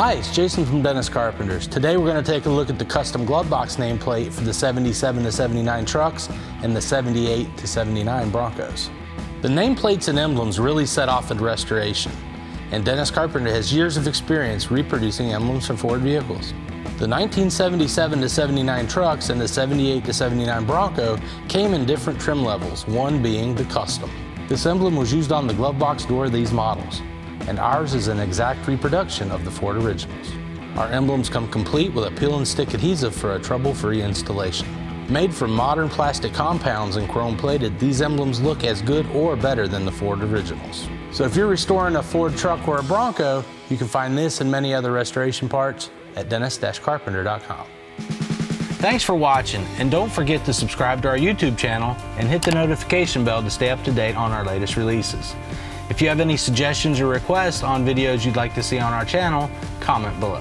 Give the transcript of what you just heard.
Hi, it's Jason from Dennis Carpenters. Today we're going to take a look at the custom glove box nameplate for the 77 to 79 trucks and the 78 to 79 Broncos. The nameplates and emblems really set off in restoration, and Dennis Carpenter has years of experience reproducing emblems for Ford vehicles. The 1977 to 79 trucks and the 78 to 79 Bronco came in different trim levels, one being the custom. This emblem was used on the glove box door of these models, and ours is an exact reproduction of the Ford originals. Our emblems come complete with a peel and stick adhesive for a trouble-free installation. Made from modern plastic compounds and chrome plated, these emblems look as good or better than the Ford originals. So if you're restoring a Ford truck or a Bronco, you can find this and many other restoration parts at dennis-carpenter.com. Thanks for watching, and don't forget to subscribe to our YouTube channel and hit the notification bell to stay up to date on our latest releases. If you have any suggestions or requests on videos you'd like to see on our channel, comment below.